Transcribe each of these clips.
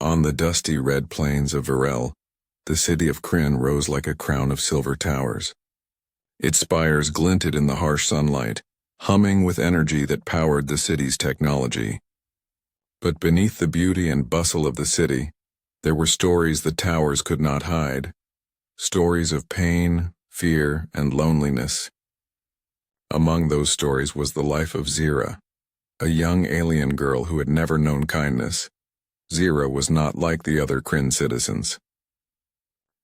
On the dusty red plains of Varel, the city of Kryn rose like a crown of silver towers. Its spires glinted in the harsh sunlight, humming with energy that powered the city's technology. But beneath the beauty and bustle of the city, there were stories the towers could not hide. Stories of pain, fear, and loneliness. Among those stories was the life of Zira, a young alien girl who had never known kindness. Zira was not like the other Kryn citizens.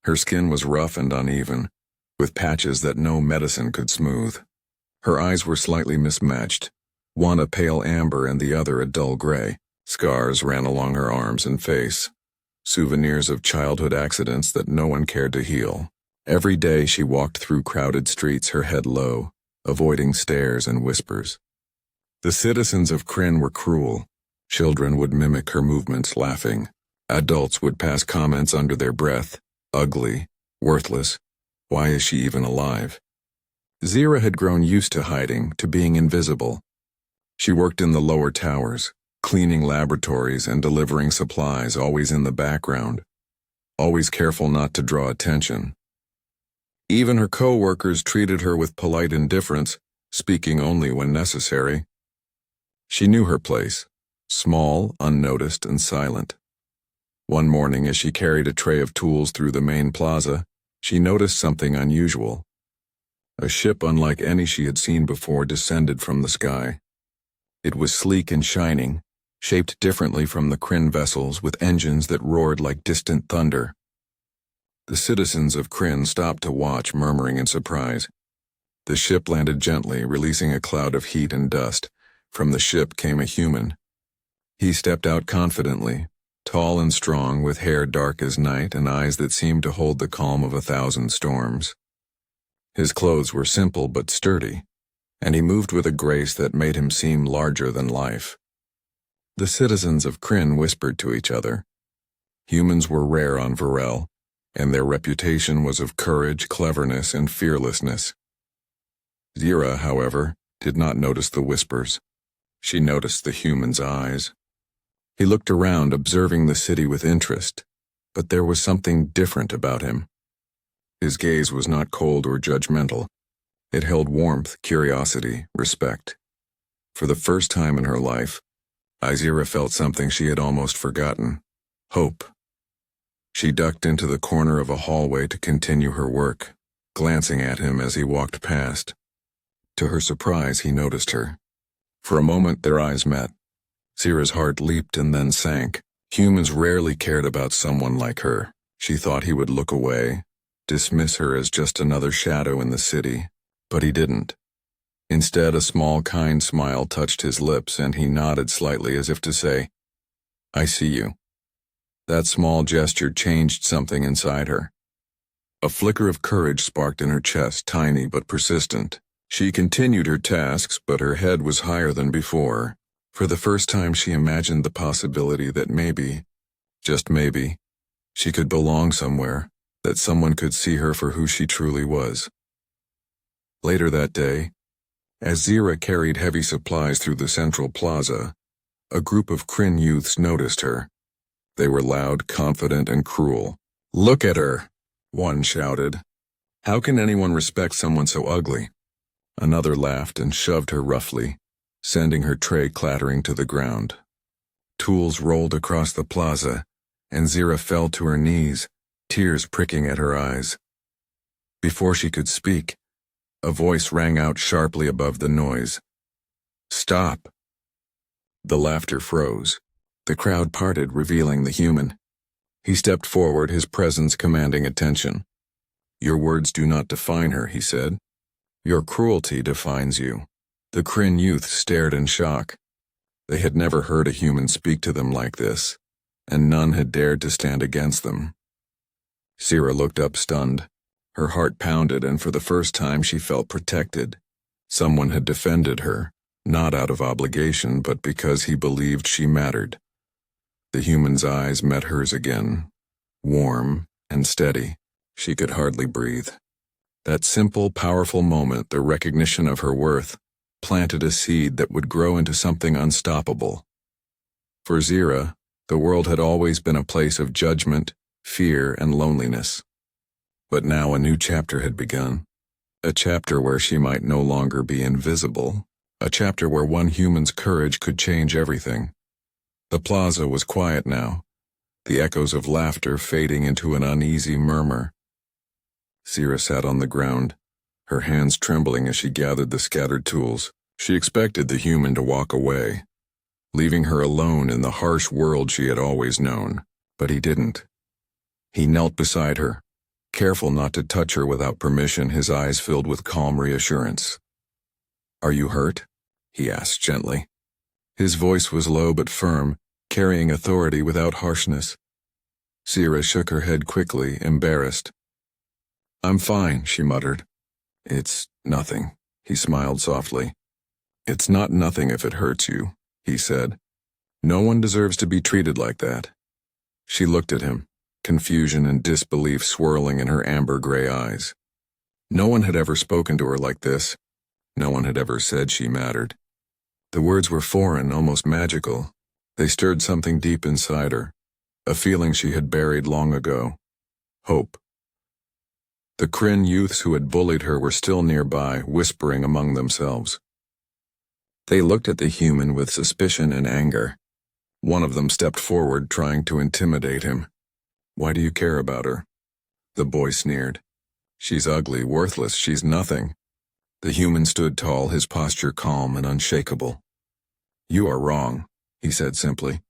Her skin was rough and uneven, with patches that no medicine could smooth. Her eyes were slightly mismatched, one a pale amber and the other a dull gray. Scars ran along her arms and face, souvenirs of childhood accidents that no one cared to heal. Every day she walked through crowded streets, her head low, avoiding stares and whispers. The citizens of Kryn were cruel. Children would mimic her movements, laughing. Adults would pass comments under their breath. Ugly, worthless. Why is she even alive? Zira had grown used to hiding, to being invisible. She worked in the lower towers, cleaning laboratories and delivering supplies, always in the background, always careful not to draw attention. Even her co-workers treated her with polite indifference, speaking only when necessary. She knew her place, small, unnoticed, and silent. One morning, as she carried a tray of tools through the main plaza, she noticed something unusual. A ship unlike any she had seen before descended from the sky. It was sleek and shining, shaped differently from the Kryn vessels, with engines that roared like distant thunder. The citizens of Kryn stopped to watch, murmuring in surprise. The ship landed gently, releasing a cloud of heat and dust. From the ship came a human. He stepped out confidently, tall and strong, with hair dark as night and eyes that seemed to hold the calm of 1,000 storms. His clothes were simple but sturdy, and he moved with a grace that made him seem larger than life. The citizens of Kryn whispered to each other. Humans were rare on Varel, and their reputation was of courage, cleverness, and fearlessness. Zira, however, did not notice the whispers. She noticed the human's eyes. He looked around, observing the city with interest, but there was something different about him. His gaze was not cold or judgmental. It held warmth, curiosity, respect. For the first time in her life, Zira felt something she had almost forgotten: hope. She ducked into the corner of a hallway to continue her work, glancing at him as he walked past. To her surprise, he noticed her. For a moment, their eyes met. Zira's heart leaped and then sank. Humans rarely cared about someone like her. She thought he would look away, dismiss her as just another shadow in the city, but he didn't. Instead, a small, kind smile touched his lips, and he nodded slightly as if to say, "I see you." That small gesture changed something inside her. A flicker of courage sparked in her chest, tiny but persistent. She continued her tasks, but her head was higher than before. For the first time, she imagined the possibility that maybe, just maybe, she could belong somewhere, that someone could see her for who she truly was. Later that day, as Zira carried heavy supplies through the central plaza, a group of Kryn youths noticed her. They were loud, confident, and cruel. "Look at her," one shouted. "How can anyone respect someone so ugly?" Another laughed and shoved her roughly, sending her tray clattering to the ground. Tools rolled across the plaza, and Zira fell to her knees, tears pricking at her eyes. Before she could speak, a voice rang out sharply above the noise. "Stop!" The laughter froze. The crowd parted, revealing the human. He stepped forward, his presence commanding attention. "Your words do not define her," he said. "Your cruelty defines you." The Kryn youth stared in shock. They had never heard a human speak to them like this, and none had dared to stand against them. Zira looked up stunned. Her heart pounded, and for the first time she felt protected. Someone had defended her, not out of obligation, but because he believed she mattered. The human's eyes met hers again, warm and steady. She could hardly breathe. That simple, powerful moment, the recognition of her worth, planted a seed that would grow into something unstoppable. For Zira, The world had always been a place of judgment, fear, and loneliness. But now a new chapter had begun. A chapter where she might no longer be invisible. A chapter where one human's courage could change everything. The plaza was quiet now, the echoes of laughter fading into an uneasy murmur. Zira sat on the ground, her hands trembling as she gathered the scattered tools. She expected the human to walk away, leaving her alone in the harsh world she had always known. But he didn't. He knelt beside her, careful not to touch her without permission, his eyes filled with calm reassurance. "Are you hurt?" he asked gently. His voice was low but firm, carrying authority without harshness. Zira shook her head quickly, embarrassed. "I'm fine," she muttered. "It's nothing," he smiled softly. "It's not nothing if it hurts you," he said. "No one deserves to be treated like that." She looked at him, confusion and disbelief swirling in her amber-gray eyes. No one had ever spoken to her like this. No one had ever said she mattered. The words were foreign, almost magical. They stirred something deep inside her, a feeling she had buried long ago. Hope. The Kryn youths who had bullied her were still nearby, whispering among themselves. They looked at the human with suspicion and anger. One of them stepped forward, trying to intimidate him. "Why do you care about her?" The boy sneered. "She's ugly, worthless, she's nothing." The human stood tall, his posture calm and unshakable. "You are wrong," he said simply.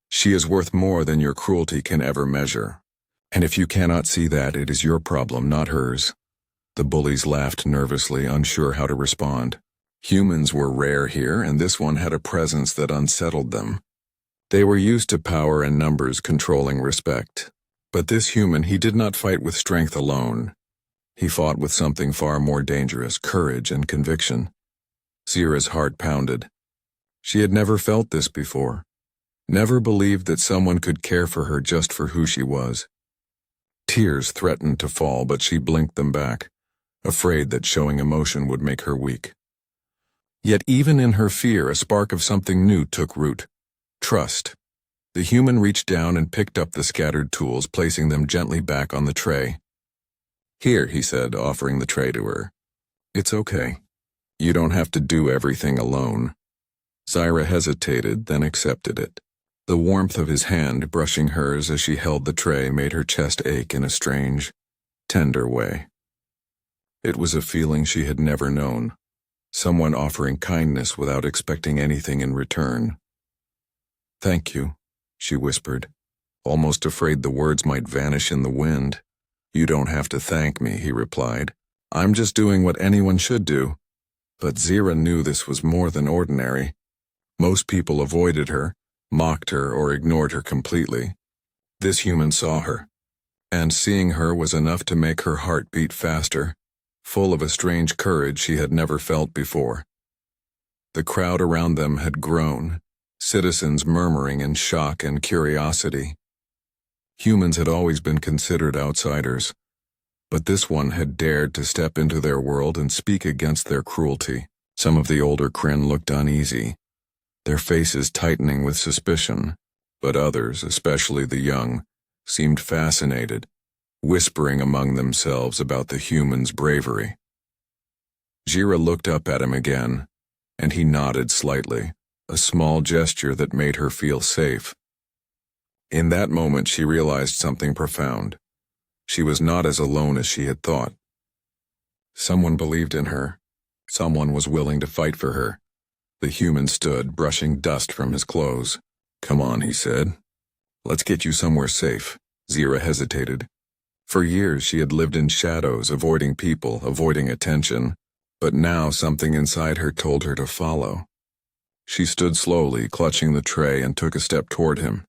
"She is worth more than your cruelty can ever measure. And if you cannot see that, it is your problem, not hers." The bullies laughed nervously, unsure how to respond. Humans were rare here, and this one had a presence that unsettled them. They were used to power and numbers controlling respect. But this human, he did not fight with strength alone. He fought with something far more dangerous, courage and conviction. Zira's heart pounded. She had never felt this before. Never believed that someone could care for her just for who she was. Tears threatened to fall, but she blinked them back, afraid that showing emotion would make her weak. Yet even in her fear, a spark of something new took root. Trust. The human reached down and picked up the scattered tools, placing them gently back on the tray. "Here," he said, offering the tray to her. "It's okay. You don't have to do everything alone." Zira hesitated, then accepted it. The warmth of his hand brushing hers as she held the tray made her chest ache in a strange, tender way. It was a feeling she had never known. Someone offering kindness without expecting anything in return. "Thank you," she whispered, almost afraid the words might vanish in the wind. "You don't have to thank me," he replied. "I'm just doing what anyone should do." But Zira knew this was more than ordinary. Most people avoided her, mocked her, or ignored her completely. This human saw her, and seeing her was enough to make her heart beat faster, full of a strange courage she had never felt before. The crowd around them had grown, citizens murmuring in shock and curiosity. Humans had always been considered outsiders, but this one had dared to step into their world and speak against their cruelty. Some of the older Kryn looked uneasy, their faces tightening with suspicion, but others, especially the young, seemed fascinated, whispering among themselves about the human's bravery. Zira looked up at him again, and he nodded slightly, a small gesture that made her feel safe. In that moment she realized something profound. She was not as alone as she had thought. Someone believed in her. Someone was willing to fight for her. The human stood, brushing dust from his clothes. "Come on," he said. "Let's get you somewhere safe." Zira hesitated. For years she had lived in shadows, avoiding people, avoiding attention. But now something inside her told her to follow. She stood slowly, clutching the tray, and took a step toward him.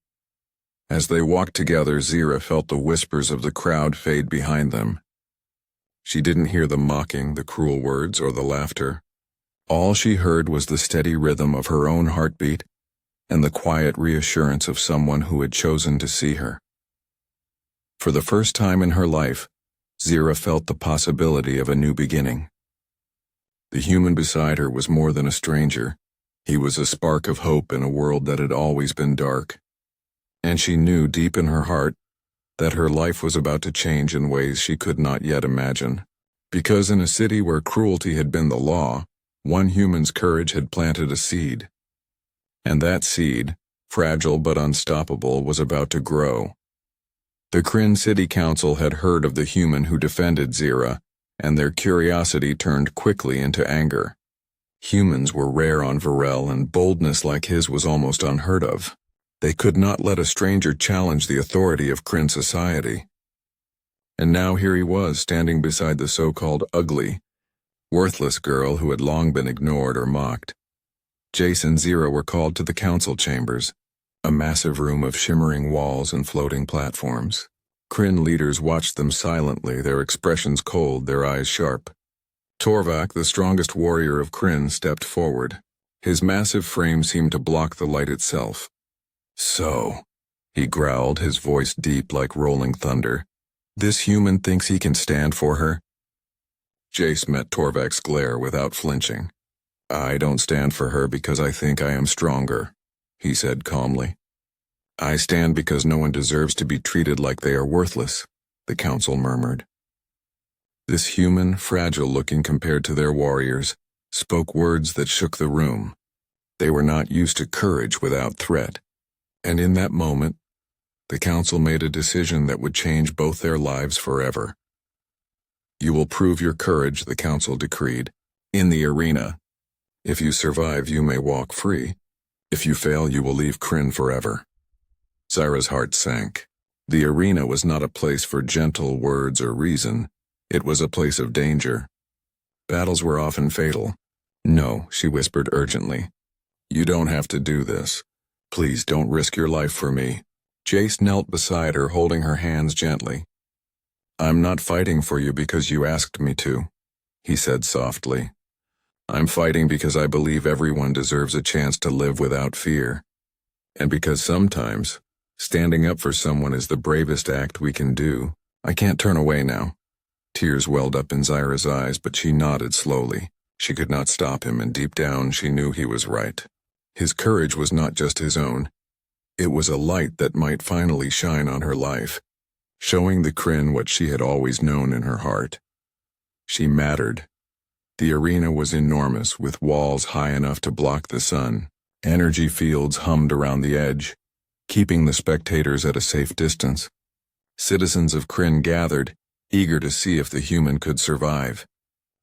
As they walked together, Zira felt the whispers of the crowd fade behind them. She didn't hear the mocking, the cruel words, or the laughter. All she heard was the steady rhythm of her own heartbeat and the quiet reassurance of someone who had chosen to see her. For the first time in her life, Zira felt the possibility of a new beginning. The human beside her was more than a stranger. He was a spark of hope in a world that had always been dark. and she knew deep in her heart that her life was about to change in ways she could not yet imagine. Because in a city where cruelty had been the law, one human's courage had planted a seed. And that seed, fragile but unstoppable, was about to grow. The Kryn City Council had heard of the human who defended Zira, and their curiosity turned quickly into anger. Humans were rare on Varel, and boldness like his was almost unheard of. They could not let a stranger challenge the authority of Kryn society. And now here he was, standing beside the so-called ugly, worthless girl who had long been ignored or mocked. Jace and Zira were called to the council chambers, a massive room of shimmering walls and floating platforms. Kryn leaders watched them silently, their expressions cold, their eyes sharp. Torvak, the strongest warrior of Kryn, stepped forward. His massive frame seemed to block the light itself. "So," he growled, his voice deep like rolling thunder, "this human thinks he can stand for her?" Jace met Torvak's glare without flinching. "I don't stand for her because I think I am stronger," he said calmly. "I stand because no one deserves to be treated like they are worthless," the council murmured. This human, fragile-looking compared to their warriors, spoke words that shook the room. They were not used to courage without threat. And in that moment, the council made a decision that would change both their lives forever. "You will prove your courage," the council decreed, "in the arena. If you survive, you may walk free. If you fail, you will leave Kryn forever." Zyra's heart sank. The arena was not a place for gentle words or reason. It was a place of danger. Battles were often fatal. "No," she whispered urgently. "You don't have to do this. Please don't risk your life for me." Jace knelt beside her, holding her hands gently. "I'm not fighting for you because you asked me to," he said softly. "I'm fighting because I believe everyone deserves a chance to live without fear. And because sometimes, standing up for someone is the bravest act we can do. I can't turn away now." Tears welled up in Zyra's eyes, but she nodded slowly. She could not stop him, and deep down she knew he was right. His courage was not just his own. It was a light that might finally shine on her life, showing the Kryn what she had always known in her heart. She mattered. The arena was enormous, with walls high enough to block the sun. Energy fields hummed around the edge, keeping the spectators at a safe distance. Citizens of Kryn gathered, eager to see if the human could survive.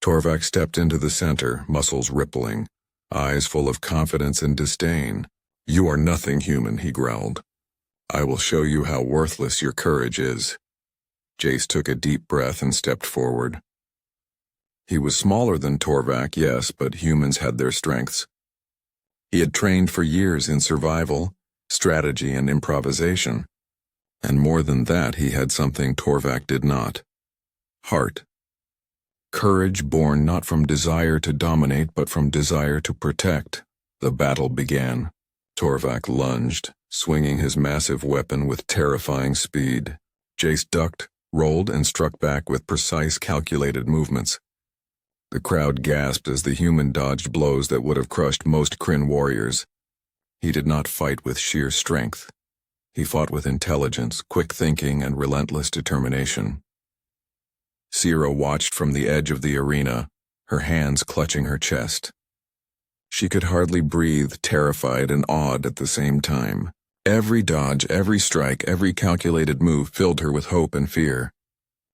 Torvak stepped into the center, muscles rippling, eyes full of confidence and disdain. "You are nothing human," he growled. "I will show you how worthless your courage is." Jace took a deep breath and stepped forward. He was smaller than Torvak, yes, but humans had their strengths. He had trained for years in survival, strategy, and improvisation. And more than that, he had something Torvak did not. Heart. Courage born not from desire to dominate, but from desire to protect. The battle began. Torvak lunged, swinging his massive weapon with terrifying speed. Jace ducked, rolled, and struck back with precise, calculated movements. The crowd gasped as the human dodged blows that would have crushed most Kryn warriors. He did not fight with sheer strength. He fought with intelligence, quick thinking, and relentless determination. Zira watched from the edge of the arena, her hands clutching her chest. She could hardly breathe, terrified and awed at the same time. Every dodge, every strike, every calculated move filled her with hope and fear.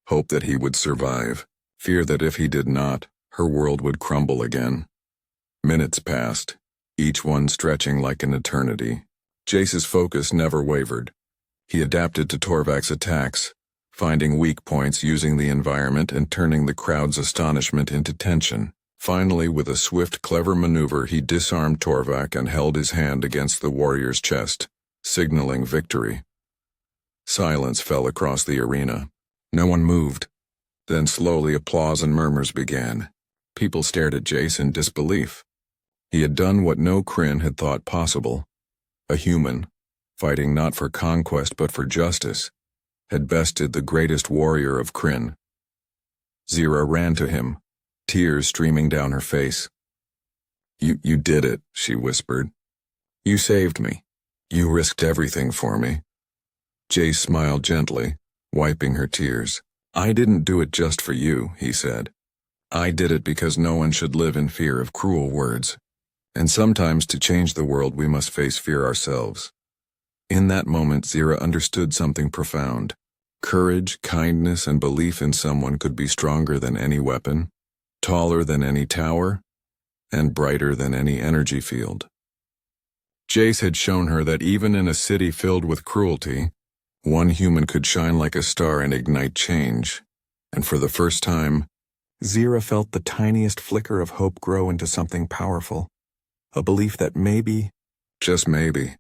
Hope that he would survive. Fear that if he did not, her world would crumble again. Minutes passed, each one stretching like an eternity. Jace's focus never wavered. He adapted to Torvak's attacks, finding weak points, using the environment, and turning the crowd's astonishment into tension. Finally, with a swift, clever maneuver, he disarmed Torvak and held his hand against the warrior's chest, signaling victory. Silence fell across the arena. No one moved. Then slowly applause and murmurs began. People stared at Jace in disbelief. He had done what no Kryn had thought possible. A human, fighting not for conquest but for justice, had bested the greatest warrior of Kryn. Zira ran to him, tears streaming down her face. You did it," she whispered. "You saved me. You risked everything for me. Jace smiled gently, wiping her tears. I didn't do it just for you, he said. I did it because no one should live in fear of cruel words. And sometimes to change the world we must face fear ourselves. In that moment Zira understood something profound. Courage, kindness, and belief in someone could be stronger than any weapon, taller than any tower, and brighter than any energy field. Jace had shown her that even in a city filled with cruelty, one human could shine like a star and ignite change. And for the first time, Zira felt the tiniest flicker of hope grow into something powerful. A belief that maybe, just maybe,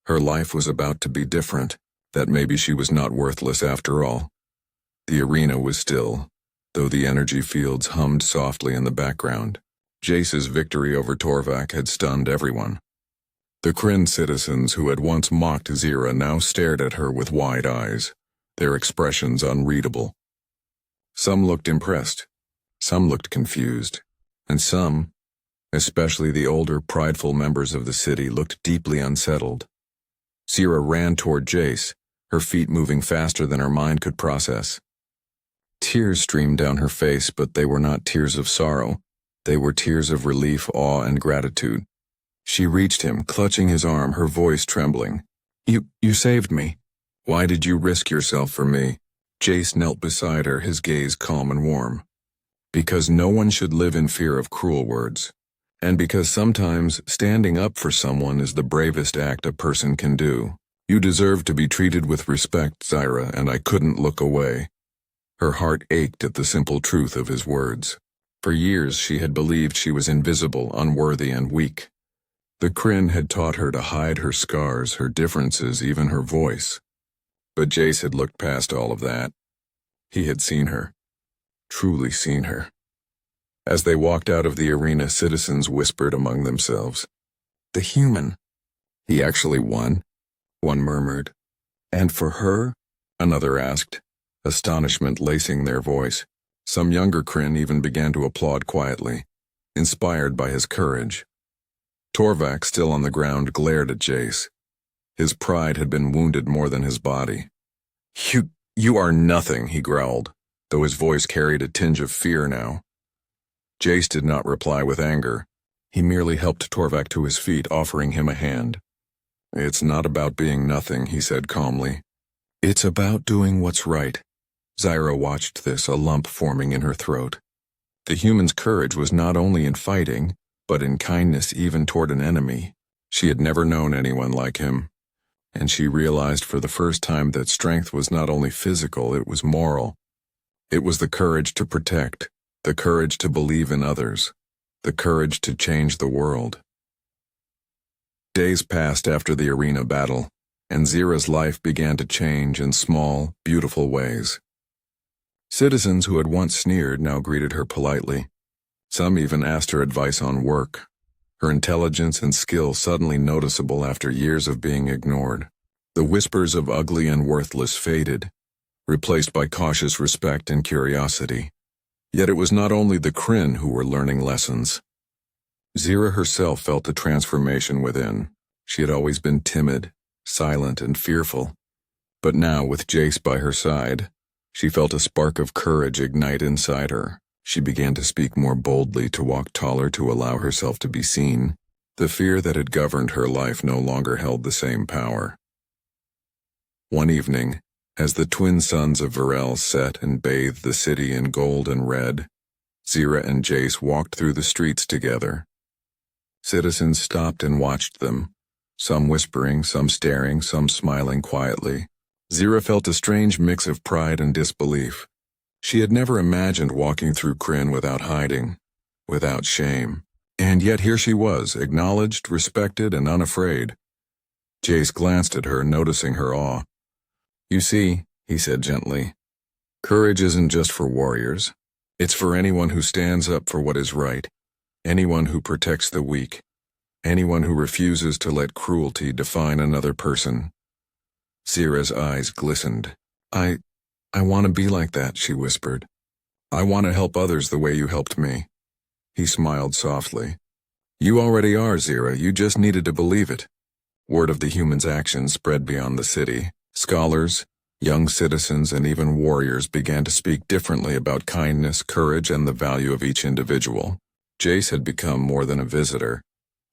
her life was about to be different, that maybe she was not worthless after all. The arena was still, though the energy fields hummed softly in the background. Jace's victory over Torvak had stunned everyone. The Kryn citizens who had once mocked Zira now stared at her with wide eyes, their expressions unreadable. Some looked impressed, some looked confused, and some, especially the older, prideful members of the city, looked deeply unsettled. Zira ran toward Jace, her feet moving faster than her mind could process. Tears streamed down her face, but they were not tears of sorrow. They were tears of relief, awe, and gratitude. She reached him, clutching his arm, her voice trembling. You saved me. Why did you risk yourself for me? Jace knelt beside her, his gaze calm and warm. Because no one should live in fear of cruel words. And because sometimes standing up for someone is the bravest act a person can do. You deserve to be treated with respect, Zira, and I couldn't look away. Her heart ached at the simple truth of his words. For years she had believed she was invisible, unworthy, and weak. The Kryn had taught her to hide her scars, her differences, even her voice. But Jace had looked past all of that. He had seen her. Truly seen her. As they walked out of the arena, citizens whispered among themselves. The human. He actually won, one murmured. And for her? Another asked, astonishment lacing their voice. Some younger Kryn even began to applaud quietly, inspired by his courage. Torvak, still on the ground, glared at Jace. His pride had been wounded more than his body. You are nothing, he growled, though his voice carried a tinge of fear now. Jace did not reply with anger. He merely helped Torvak to his feet, offering him a hand. It's not about being nothing, he said calmly. It's about doing what's right. Zira watched this, a lump forming in her throat. The human's courage was not only in fighting, but in kindness even toward an enemy. She had never known anyone like him, and she realized for the first time that strength was not only physical, it was moral. It was the courage to protect, the courage to believe in others, the courage to change the world. Days passed after the arena battle, and Zira's life began to change in small, beautiful ways. Citizens who had once sneered now greeted her politely. Some even asked her advice on work, her intelligence and skill suddenly noticeable after years of being ignored. The whispers of ugly and worthless faded, replaced by cautious respect and curiosity. Yet it was not only the Kryn who were learning lessons. Zira herself felt the transformation within. She had always been timid, silent, and fearful. But now, with Jace by her side, she felt a spark of courage ignite inside her. She began to speak more boldly, to walk taller, to allow herself to be seen. The fear that had governed her life no longer held the same power. One evening, as the twin suns of Varel set and bathed the city in gold and red, Zira and Jace walked through the streets together. Citizens stopped and watched them, some whispering, some staring, some smiling quietly. Zira felt a strange mix of pride and disbelief. She had never imagined walking through Kryn without hiding, without shame. And yet here she was, acknowledged, respected, and unafraid. Jace glanced at her, noticing her awe. You see, he said gently, courage isn't just for warriors. It's for anyone who stands up for what is right, anyone who protects the weak, anyone who refuses to let cruelty define another person. Zira's eyes glistened. I want to be like that, she whispered. I want to help others the way you helped me. He smiled softly. You already are, Zira, you just needed to believe it. Word of the human's actions spread beyond the city. Scholars, young citizens, and even warriors began to speak differently about kindness, courage, and the value of each individual. Jace had become more than a visitor.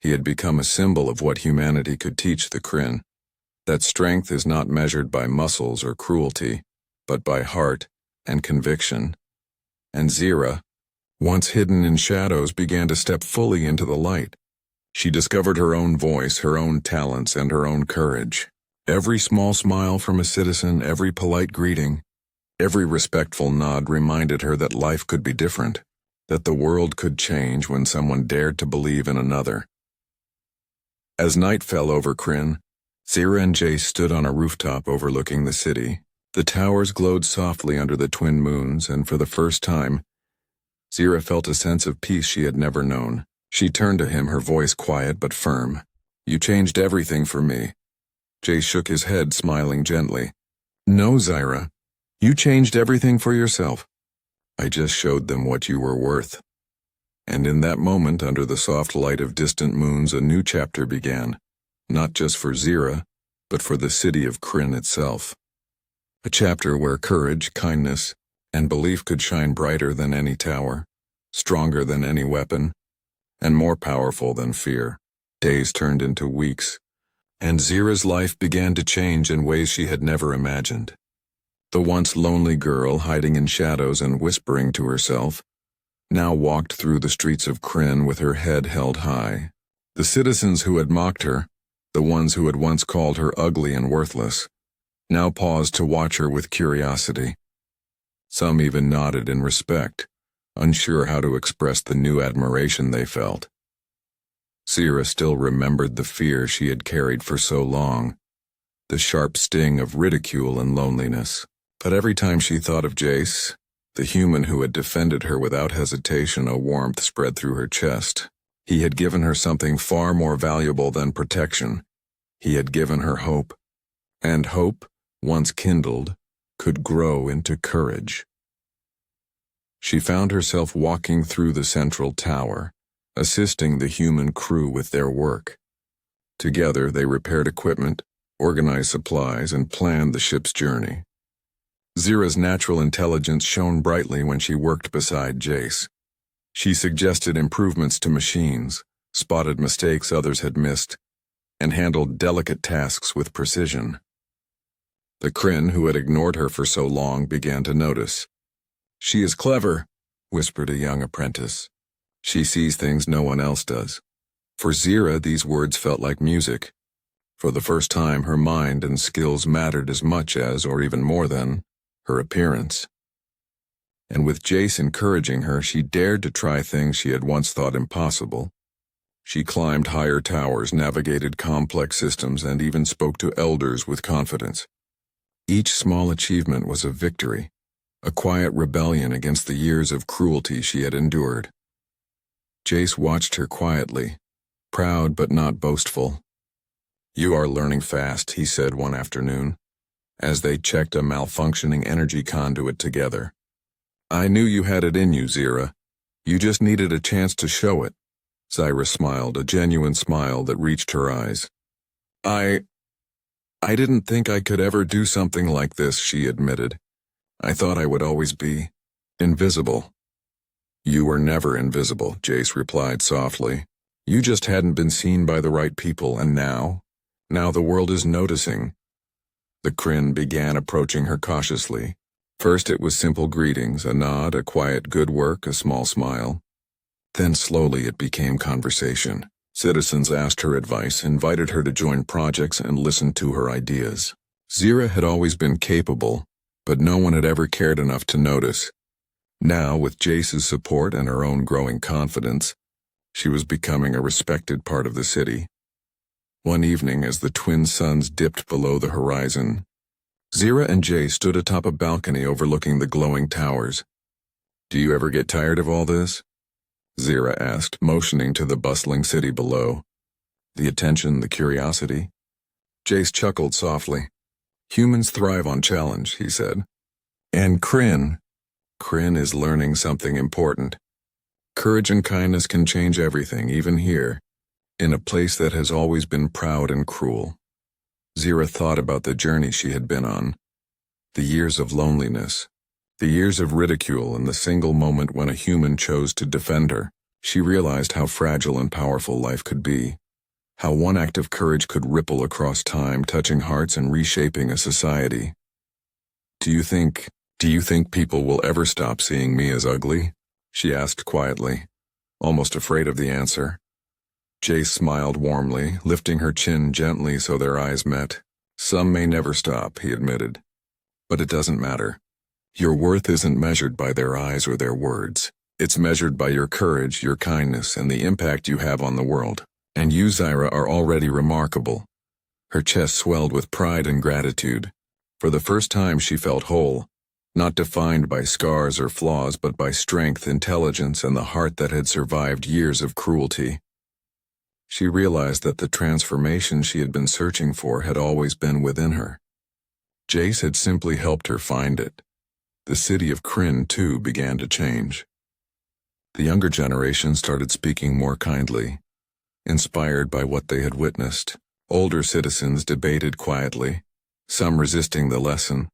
He had become a symbol of what humanity could teach the Kryn. That strength is not measured by muscles or cruelty, but by heart and conviction. And Zira, once hidden in shadows, began to step fully into the light. She discovered her own voice, her own talents, and her own courage. Every small smile from a citizen, every polite greeting, every respectful nod reminded her that life could be different, that the world could change when someone dared to believe in another. As night fell over Kryn, Zira and Jace stood on a rooftop overlooking the city. The towers glowed softly under the twin moons, and for the first time, Zira felt a sense of peace she had never known. She turned to him, her voice quiet but firm. "You changed everything for me." Jace shook his head, smiling gently. "No, Zira. You changed everything for yourself. I just showed them what you were worth." And in that moment, under the soft light of distant moons, a new chapter began, not just for Zira, but for the city of Kryn itself. A chapter where courage, kindness, and belief could shine brighter than any tower, stronger than any weapon, and more powerful than fear. Days turned into weeks, and Zira's life began to change in ways she had never imagined. The once lonely girl, hiding in shadows and whispering to herself, now walked through the streets of Kryn with her head held high. The citizens who had mocked her, the ones who had once called her ugly and worthless, now paused to watch her with curiosity. Some even nodded in respect, unsure how to express the new admiration they felt. Zira still remembered the fear she had carried for so long, the sharp sting of ridicule and loneliness. But every time she thought of Jace, the human who had defended her without hesitation, a warmth spread through her chest. He had given her something far more valuable than protection. He had given her hope. And hope, once kindled, could grow into courage. She found herself walking through the central tower, assisting the human crew with their work. Together they repaired equipment, organized supplies, and planned the ship's journey. Zira's natural intelligence shone brightly when she worked beside Jace. She suggested improvements to machines, spotted mistakes others had missed, and handled delicate tasks with precision. The Kryn, who had ignored her for so long, began to notice. "She is clever," whispered a young apprentice. "She sees things no one else does." For Zira, these words felt like music. For the first time, her mind and skills mattered as much as, or even more than, her appearance. And with Jace encouraging her, she dared to try things she had once thought impossible. She climbed higher towers, navigated complex systems, and even spoke to elders with confidence. Each small achievement was a victory, a quiet rebellion against the years of cruelty she had endured. Jace watched her quietly, proud but not boastful. "You are learning fast," he said one afternoon, as they checked a malfunctioning energy conduit together. "I knew you had it in you, Zira. You just needed a chance to show it." Zira smiled, a genuine smile that reached her eyes. I didn't think I could ever do something like this," she admitted. "I thought I would always be invisible." "You were never invisible," Jace replied softly. "You just hadn't been seen by the right people, and now the world is noticing." The Kryn began approaching her cautiously. First it was simple greetings, a nod, a quiet good work, a small smile. Then slowly it became conversation. Citizens asked her advice, invited her to join projects, and listened to her ideas. Zira had always been capable, but no one had ever cared enough to notice. Now, with Jace's support and her own growing confidence, she was becoming a respected part of the city. One evening, as the twin suns dipped below the horizon, Zira and Jace stood atop a balcony overlooking the glowing towers. "Do you ever get tired of all this?" Zira asked, motioning to the bustling city below. "The attention, the curiosity?" Jace chuckled softly. "Humans thrive on challenge," he said. "And Kryn is learning something important. Courage and kindness can change everything, even here, in a place that has always been proud and cruel." Zira thought about the journey she had been on. The years of loneliness, the years of ridicule, and the single moment when a human chose to defend her. She realized how fragile and powerful life could be. How one act of courage could ripple across time, touching hearts and reshaping a society. Do you think people will ever stop seeing me as ugly? She asked quietly, almost afraid of the answer. Jace smiled warmly, lifting her chin gently so their eyes met. Some may never stop, he admitted. But it doesn't matter. Your worth isn't measured by their eyes or their words. It's measured by your courage, your kindness, and the impact you have on the world. And you, Zira, are already remarkable. Her chest swelled with pride and gratitude. For the first time she felt whole, not defined by scars or flaws, but by strength, intelligence, and the heart that had survived years of cruelty. She realized that the transformation she had been searching for had always been within her. Jace had simply helped her find it. The city of Krynn, too, began to change. The younger generation started speaking more kindly. Inspired by what they had witnessed, older citizens debated quietly, some resisting the lesson,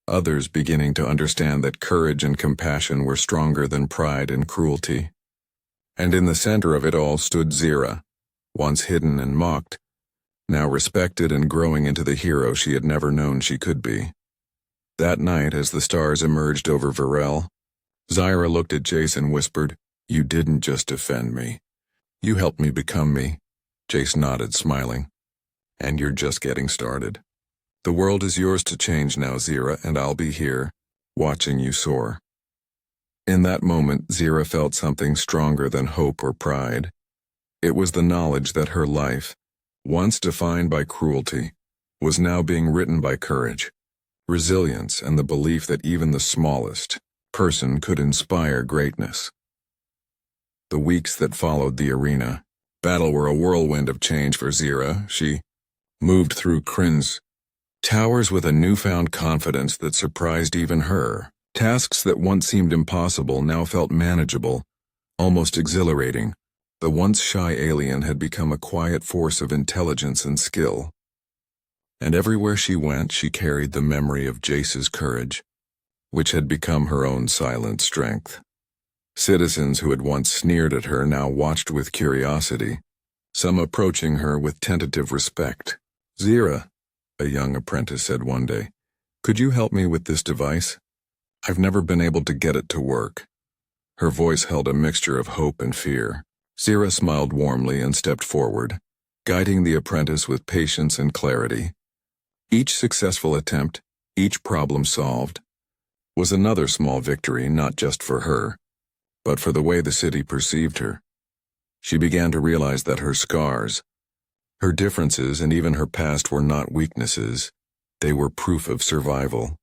others beginning to understand that courage and compassion were stronger than pride and cruelty. And in the center of it all stood Zira, once hidden and mocked, now respected and growing into the hero she had never known she could be. That night, as the stars emerged over Varel, Zira looked at Jace and whispered, "You didn't just defend me. You helped me become me." Jace nodded, smiling. "And you're just getting started. The world is yours to change now, Zira, and I'll be here, watching you soar." In that moment, Zira felt something stronger than hope or pride. It was the knowledge that her life, once defined by cruelty, was now being written by courage, resilience, and the belief that even the smallest person could inspire greatness. The weeks that followed the arena battle were a whirlwind of change for Zira. She moved through Krynn's towers with a newfound confidence that surprised even her. Tasks that once seemed impossible now felt manageable, almost exhilarating. The once shy alien had become a quiet force of intelligence and skill. And everywhere she went, she carried the memory of Jace's courage, which had become her own silent strength. Citizens who had once sneered at her now watched with curiosity, some approaching her with tentative respect. "Zira," a young apprentice said one day, "could you help me with this device? I've never been able to get it to work." Her voice held a mixture of hope and fear. Zira smiled warmly and stepped forward, guiding the apprentice with patience and clarity. Each successful attempt, each problem solved, was another small victory, not just for her, but for the way the city perceived her. She began to realize that her scars, her differences, and even her past were not weaknesses. They were proof of survival.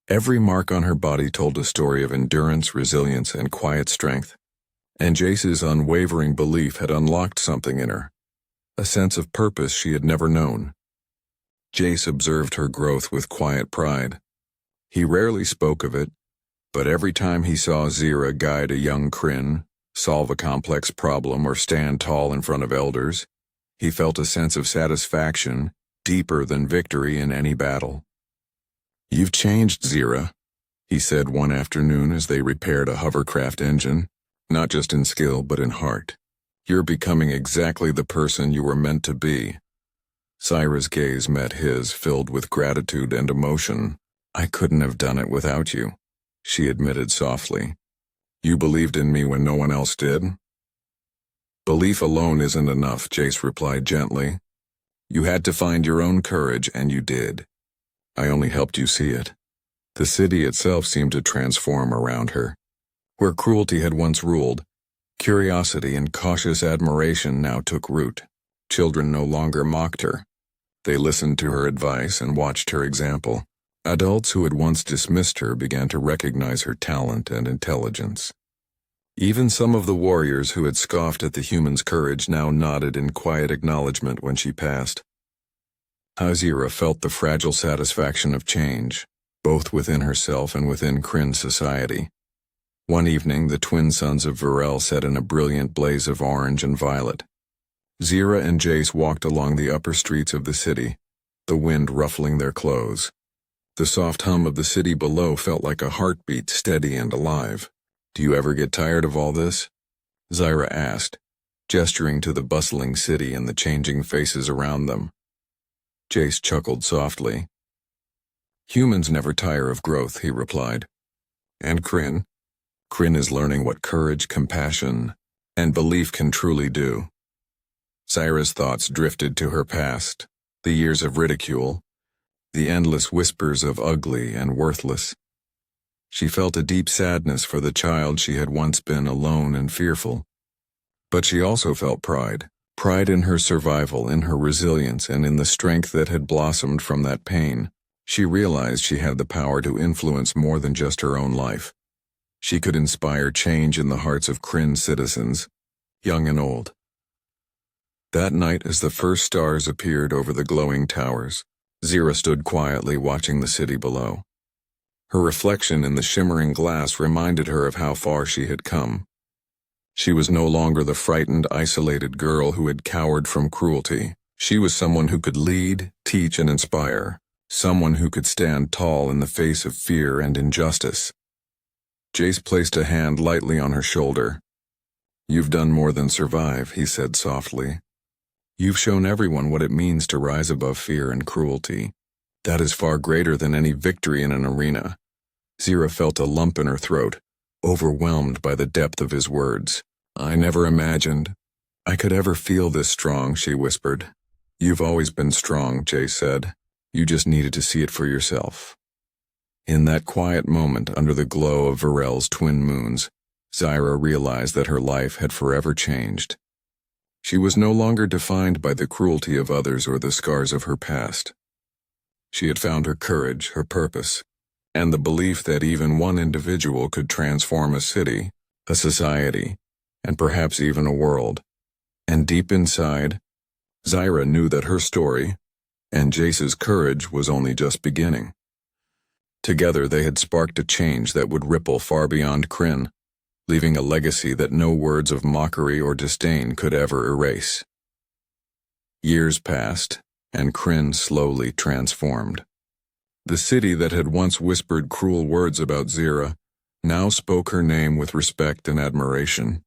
Every mark on her body told a story of endurance, resilience, and quiet strength. And Jace's unwavering belief had unlocked something in her, a sense of purpose she had never known. Jace observed her growth with quiet pride. He rarely spoke of it, but every time he saw Zira guide a young Krynn, solve a complex problem, or stand tall in front of elders, he felt a sense of satisfaction deeper than victory in any battle. "You've changed, Zira," he said one afternoon as they repaired a hovercraft engine, "not just in skill but in heart. You're becoming exactly the person you were meant to be." Zira's gaze met his, filled with gratitude and emotion. "I couldn't have done it without you," she admitted softly. "You believed in me when no one else did?" "Belief alone isn't enough," Jace replied gently. "You had to find your own courage, and you did. I only helped you see it." The city itself seemed to transform around her. Where cruelty had once ruled, curiosity and cautious admiration now took root. Children no longer mocked her. They listened to her advice and watched her example. Adults who had once dismissed her began to recognize her talent and intelligence. Even some of the warriors who had scoffed at the human's courage now nodded in quiet acknowledgement when she passed. Zira felt the fragile satisfaction of change, both within herself and within Krynn society. One evening, the twin suns of Varel set in a brilliant blaze of orange and violet. Zira and Jace walked along the upper streets of the city, the wind ruffling their clothes. The soft hum of the city below felt like a heartbeat, steady and alive. "Do you ever get tired of all this?" Zyra asked, gesturing to the bustling city and the changing faces around them. Jace chuckled softly. "Humans never tire of growth," he replied. "And Kryn? Kryn is learning what courage, compassion, and belief can truly do." Zyra's thoughts drifted to her past, the years of ridicule, the endless whispers of ugly and worthless. She felt a deep sadness for the child she had once been, alone and fearful. But she also felt pride in her survival, in her resilience, and in the strength that had blossomed from that pain. She realized she had the power to influence more than just her own life. She could inspire change in the hearts of Kryn's citizens, young and old. That night, as the first stars appeared over the glowing towers, Zyra stood quietly watching the city below. Her reflection in the shimmering glass reminded her of how far she had come. She was no longer the frightened, isolated girl who had cowered from cruelty. She was someone who could lead, teach, and inspire, someone who could stand tall in the face of fear and injustice. Jace placed a hand lightly on her shoulder. "You've done more than survive," he said softly. "You've shown everyone what it means to rise above fear and cruelty. That is far greater than any victory in an arena." Zyra felt a lump in her throat, overwhelmed by the depth of his words. "I never imagined I could ever feel this strong," she whispered. "You've always been strong," Jace said. "You just needed to see it for yourself." In that quiet moment under the glow of Varel's twin moons, Zyra realized that her life had forever changed. She was no longer defined by the cruelty of others or the scars of her past. She had found her courage, her purpose, and the belief that even one individual could transform a city, a society, and perhaps even a world. And deep inside, Zyra knew that her story, and Jace's courage, was only just beginning. Together they had sparked a change that would ripple far beyond Kryn, leaving a legacy that no words of mockery or disdain could ever erase. Years passed, and Kryn slowly transformed. The city that had once whispered cruel words about Zyra now spoke her name with respect and admiration.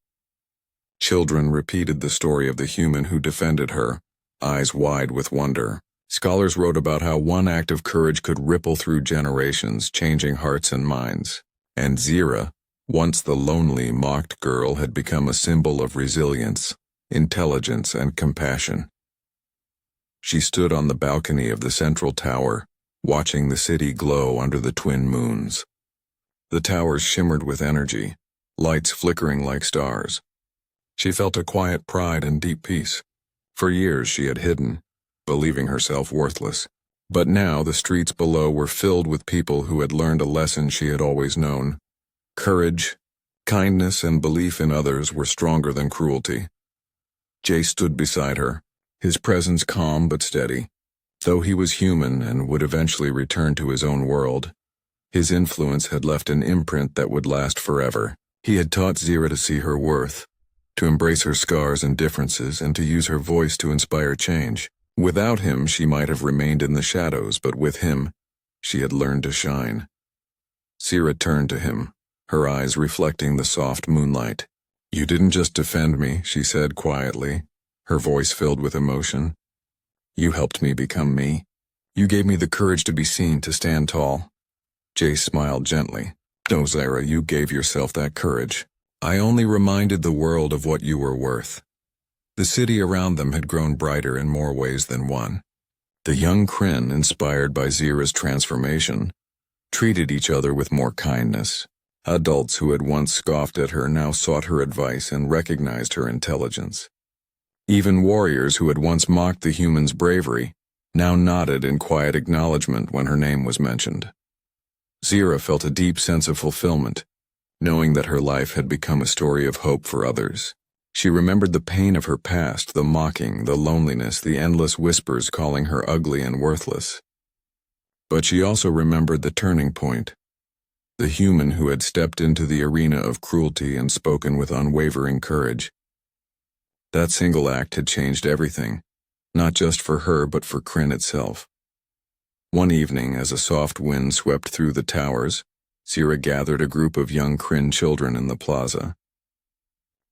Children repeated the story of the human who defended her, eyes wide with wonder. Scholars wrote about how one act of courage could ripple through generations, changing hearts and minds. And Zyra, once the lonely, mocked girl, had become a symbol of resilience, intelligence, and compassion. She stood on the balcony of the central tower, watching the city glow under the twin moons. The towers shimmered with energy, lights flickering like stars. She felt a quiet pride and deep peace. For years she had hidden, believing herself worthless. But now the streets below were filled with people who had learned a lesson she had always known. Courage, kindness, and belief in others were stronger than cruelty. Jay stood beside her, his presence calm but steady. Though he was human and would eventually return to his own world, his influence had left an imprint that would last forever. He had taught Zyra to see her worth, to embrace her scars and differences, and to use her voice to inspire change. Without him, she might have remained in the shadows, but with him, she had learned to shine. Zyra turned to him, her eyes reflecting the soft moonlight. "You didn't just defend me," she said quietly, her voice filled with emotion. "You helped me become me. You gave me the courage to be seen, to stand tall." Jay smiled gently. "No, Zyra, you gave yourself that courage. I only reminded the world of what you were worth." The city around them had grown brighter in more ways than one. The young Kryn, inspired by Zyra's transformation, treated each other with more kindness. Adults who had once scoffed at her now sought her advice and recognized her intelligence. Even warriors who had once mocked the human's bravery now nodded in quiet acknowledgement when her name was mentioned. Zyra felt a deep sense of fulfillment, knowing that her life had become a story of hope for others. She remembered the pain of her past, the mocking, the loneliness, the endless whispers calling her ugly and worthless. But she also remembered the turning point, the human who had stepped into the arena of cruelty and spoken with unwavering courage. That single act had changed everything, not just for her but for Kryn itself. One evening, as a soft wind swept through the towers, Zira gathered a group of young Kryn children in the plaza.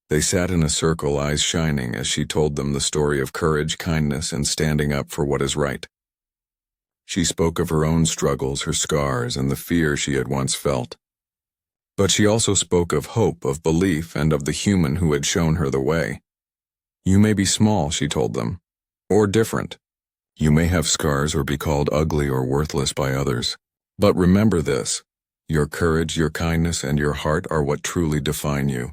They sat in a circle, eyes shining, as she told them the story of courage, kindness, and standing up for what is right. She spoke of her own struggles, her scars, and the fear she had once felt. But she also spoke of hope, of belief, and of the human who had shown her the way. You may be small, she told them, or different. You may have scars or be called ugly or worthless by others. But remember this: your courage, your kindness, and your heart are what truly define you.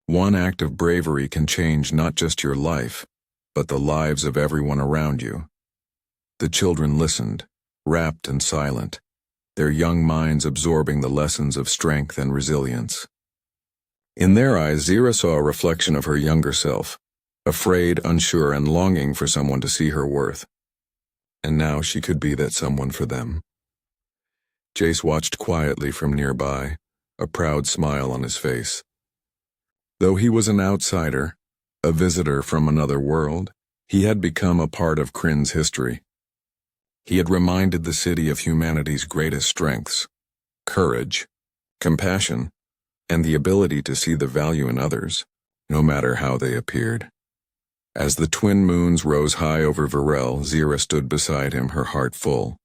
One act of bravery can change not just your life, but the lives of everyone around you. The children listened, rapt and silent, their young minds absorbing the lessons of strength and resilience. In their eyes, Zira saw a reflection of her younger self, afraid, unsure, and longing for someone to see her worth. And now she could be that someone for them. Jace watched quietly from nearby, a proud smile on his face. Though he was an outsider, a visitor from another world, he had become a part of Kryn's history. He had reminded the city of humanity's greatest strengths: courage, compassion, and the ability to see the value in others, no matter how they appeared. As the twin moons rose high over Varel, Zira stood beside him, her heart full.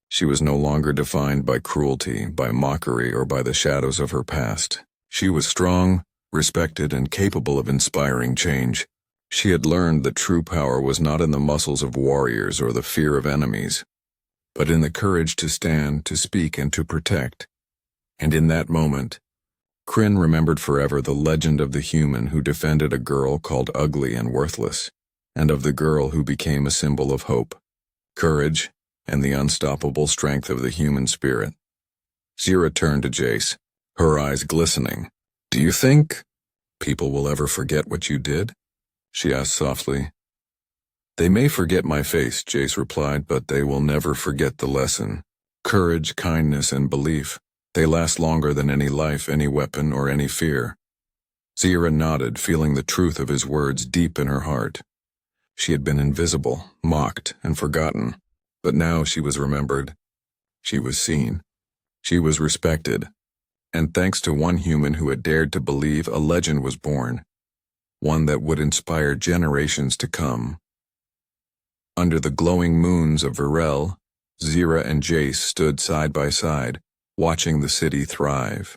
She was no longer defined by cruelty, by mockery, or by the shadows of her past. She was strong, respected, and capable of inspiring change. She had learned that true power was not in the muscles of warriors or the fear of enemies, but in the courage to stand, to speak, and to protect. And in that moment, Kryn remembered forever the legend of the human who defended a girl called ugly and worthless, and of the girl who became a symbol of hope, courage, and the unstoppable strength of the human spirit. Zira turned to Jace, her eyes glistening. "Do you think people will ever forget what you did?" she asked softly. "They may forget my face," Jace replied, "but they will never forget the lesson. Courage, kindness, and belief. They last longer than any life, any weapon, or any fear." Zira nodded, feeling the truth of his words deep in her heart. She had been invisible, mocked, and forgotten, but now she was remembered. She was seen. She was respected. And thanks to one human who had dared to believe, a legend was born, one that would inspire generations to come. Under the glowing moons of Varel, Zira and Jace stood side by side, watching the city thrive.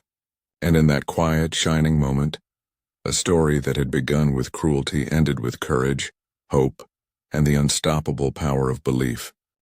And in that quiet, shining moment, a story that had begun with cruelty ended with courage, hope, and the unstoppable power of belief.